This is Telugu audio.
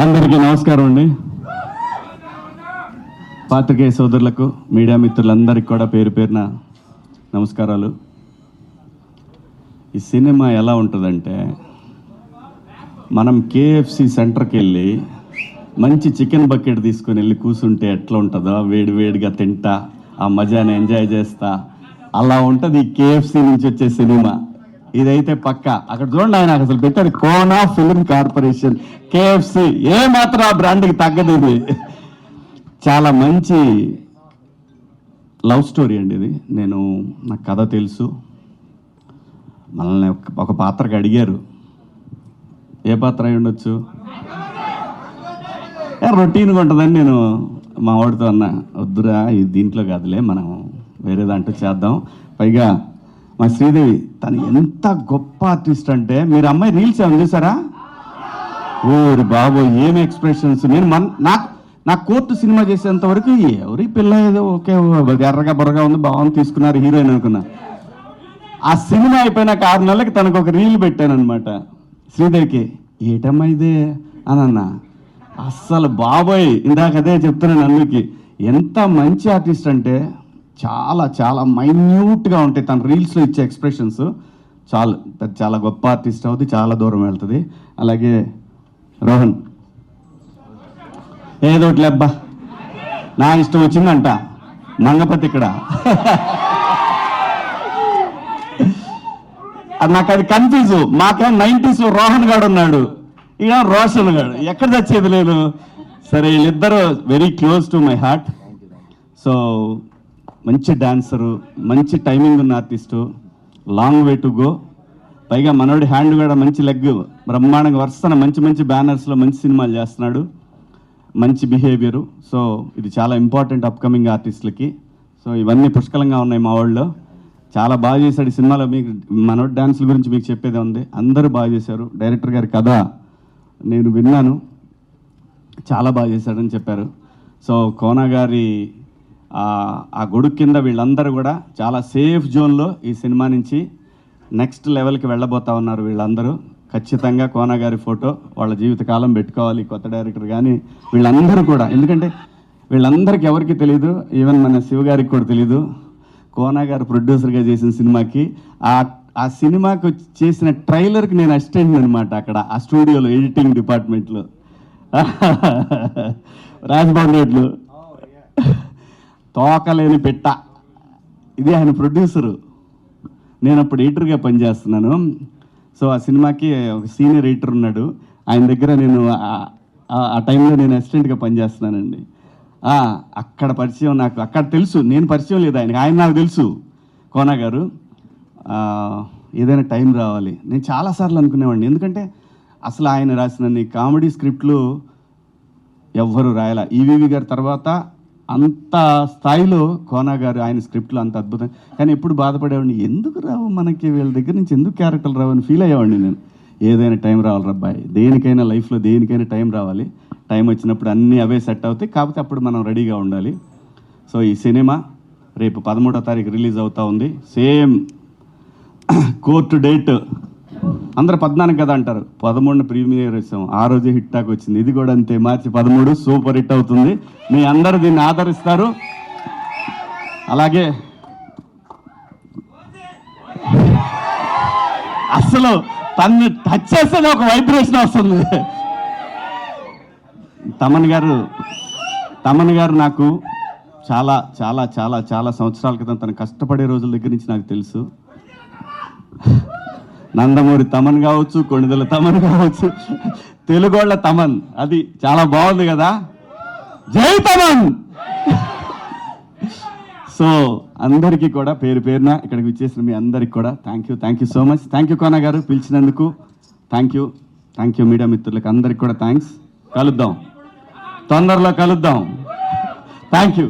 అందరికీ నమస్కారం అండి. పాత్రికేయ సోదరులకు, మీడియా మిత్రులందరికీ కూడా పేరు పేరున నమస్కారాలు. ఈ సినిమా ఎలా ఉంటుందంటే, మనం కేఎఫ్సి సెంటర్కి వెళ్ళి మంచి చికెన్ బకెట్ తీసుకొని వెళ్ళి కూర్చుంటే ఎట్లా ఉంటుందో, వేడివేడిగా తింటా ఆ మజాని ఎంజాయ్ చేస్తా, అలా ఉంటుంది ఈ కేఎఫ్సి నుంచి వచ్చే సినిమా. ఇదైతే పక్క. అక్కడ చూడండి, ఆయన అసలు పెట్టారు కోనా ఫిల్మ్ కార్పొరేషన్, కేఎఫ్సి. ఏ మాత్రం ఆ బ్రాండ్కి తగ్గదు. ఇది చాలా మంచి లవ్ స్టోరీ అండి. ఇది నాకు కథ తెలుసు. మనల్ని ఒక పాత్రకి అడిగారు, ఏ పాత్ర అయి ఉండొచ్చు, రొటీన్గా ఉంటుందని నేను మా వాడితో అన్నా, వద్దురా ఇది దీంట్లో కాదులే, మనం వేరే దాంట్లో చేద్దాం. పైగా మా శ్రీదేవి తను ఎంత గొప్ప ఆర్టిస్ట్ అంటే, మీరు అమ్మాయి రీల్స్ ఏమైనా చూసారా? ఓరి బాబు, ఏం ఎక్స్ప్రెషన్స్. నాకు కోర్టు సినిమా చేసేంత వరకు ఎవరి పిల్ల ఏదో ఓకే ఎర్రగా బొర్రగా ఉంది, బాగుంది, తీసుకున్నారు హీరోయిన్ అనుకున్నా. ఆ సినిమా అయిపోయినాక 6 నెలలకి తనకు ఒక రీల్ పెట్టాను అనమాట. శ్రీదేవికి ఏటమ్మా ఇదే అని అన్నా. అస్సలు బాబోయ్, ఇందాక అదే చెప్తున్నాను అన్నికి, ఎంత మంచి ఆర్టిస్ట్ అంటే చాలా చాలా మైన్యూట్గా ఉంటాయి తన రీల్స్లో ఇచ్చే ఎక్స్ప్రెషన్స్. చాలా గొప్ప ఆర్టిస్ట్ అవుతుంది, చాలా దూరం వెళ్తుంది. అలాగే రోహన్ ఏదోట్లే అబ్బా, నా ఇష్టం వచ్చిందంట మంగపతి ఇక్కడ. నాకు అది కన్ఫ్యూజ్. మాకేం 90s రోహన్ గాడు ఉన్నాడు, ఇక రోషన్ గాడు, ఎక్కడ తెచ్చేది లేదు. సరే, వీళ్ళిద్దరూ very close to my heart. So మంచి డాన్సరు, మంచి టైమింగ్ ఉన్న artist, long way to go. పైగా మనోడి హ్యాండ్ కూడా మంచి లెగ్, బ్రహ్మాండంగా వరుసన మంచి మంచి బ్యానర్స్లో మంచి సినిమాలు చేస్తున్నాడు, మంచి బిహేవియరు. సో ఇది చాలా ఇంపార్టెంట్ అప్కమింగ్ ఆర్టిస్టులకి. సో ఇవన్నీ పుష్కలంగా ఉన్నాయి మా వాళ్ళు. చాలా బాగా చేశాడు ఈ సినిమాలో. మీకు మనోడి డ్యాన్సుల గురించి మీకు చెప్పేదే ఉంది, అందరూ బాగా చేశారు. డైరెక్టర్ గారి కథ నేను విన్నాను, చాలా బాగా చేశాడని చెప్పారు. సో కోనా గారి ఆ గొడుగు కింద వీళ్ళందరూ కూడా చాలా సేఫ్ జోన్లో ఈ సినిమా నుంచి నెక్స్ట్ లెవెల్కి వెళ్ళబోతా ఉన్నారు వీళ్ళందరూ. ఖచ్చితంగా కోనా గారి ఫోటో వాళ్ళ జీవితకాలం పెట్టుకోవాలి, కొత్త డైరెక్టర్ కానీ వీళ్ళందరూ కూడా. ఎందుకంటే వీళ్ళందరికీ ఎవరికి తెలీదు, ఈవెన్ మన శివ గారికి కూడా తెలీదు. కోనా గారు ప్రొడ్యూసర్గా చేసిన సినిమాకి, ఆ సినిమాకి చేసిన ట్రైలర్కి నేను అసిస్టెంట్ అనమాట అక్కడ ఆ స్టూడియోలో, ఎడిటింగ్ డిపార్ట్మెంట్లో, రాజ్భవన్ రోడ్లు. తోకలేని పెట్ట, ఇది ఆయన ప్రొడ్యూసరు, నేను అప్పుడు ఎడిటర్గా పనిచేస్తున్నాను. సో ఆ సినిమాకి ఒక సీనియర్ ఎడిటర్ ఉన్నాడు, ఆయన దగ్గర నేను ఆ టైంలో నేను అసిస్టెంట్గా పనిచేస్తున్నానండి. అక్కడ పరిచయం, నాకు అక్కడ తెలుసు, నేను పరిచయం లేదు ఆయనకి, ఆయన నాకు తెలుసు. కోనా గారు ఏదైనా టైం రావాలి. నేను చాలాసార్లు అనుకునేవాడిని, ఎందుకంటే అసలు ఆయన రాసిన కామెడీ స్క్రిప్ట్లు ఎవ్వరు రాయాల. ఈవీవి గారి తర్వాత అంత స్థాయిలో కోనా గారు ఆయన స్క్రిప్ట్లు అంత అద్భుతం. కానీ ఎప్పుడు బాధపడేవాడిని, ఎందుకు రావు మనకి, వీళ్ళ దగ్గర నుంచి ఎందుకు క్యారెక్టర్లు రావు అని ఫీల్ అయ్యేవాడిని నేను. ఏదైనా టైం రావాలి రబ్బాయి, దేనికైనా లైఫ్లో దేనికైనా టైం రావాలి. టైం వచ్చినప్పుడు అన్నీ అవే సెట్ అవుతాయి, కాకపోతే అప్పుడు మనం రెడీగా ఉండాలి. సో ఈ సినిమా రేపు 13వ తారీఖు రిలీజ్ అవుతూ ఉంది. సేమ్ కోర్టు డేట్ అందరూ 14 కదా అంటారు, 13 ప్రీమియర్ ఇస్తాం. ఆ రోజే హిట్ టాక్ వచ్చింది. ఇది కూడా అంతే, మార్చి 13 సూపర్ హిట్ అవుతుంది. మీ అందరూ దీన్ని ఆదరిస్తారు. అలాగే అసలు తన్ని టచ్ చేస్తేనే ఒక వైబ్రేషన్ వస్తుంది. తమన్ గారు నాకు చాలా చాలా చాలా చాలా సంవత్సరాల క్రితం తను కష్టపడే రోజుల దగ్గర నుంచి నాకు తెలుసు. నందమూరి తమన్ కావచ్చు, కొణిదెల తమన్ కావచ్చు, తెలుగోళ్ళ తమన్, అది చాలా బాగుంది కదా. జై తమన్. సో అందరికీ కూడా పేరు పేరున ఇక్కడికి వచ్చేసిన మీ అందరికి కూడా thank you so much. Thank you Kona గారు పిలిచినందుకు. థ్యాంక్ యూ మీడియా మిత్రులకు అందరికి కూడా థ్యాంక్స్. కలుద్దాం, తొందరలో కలుద్దాం. Thank you.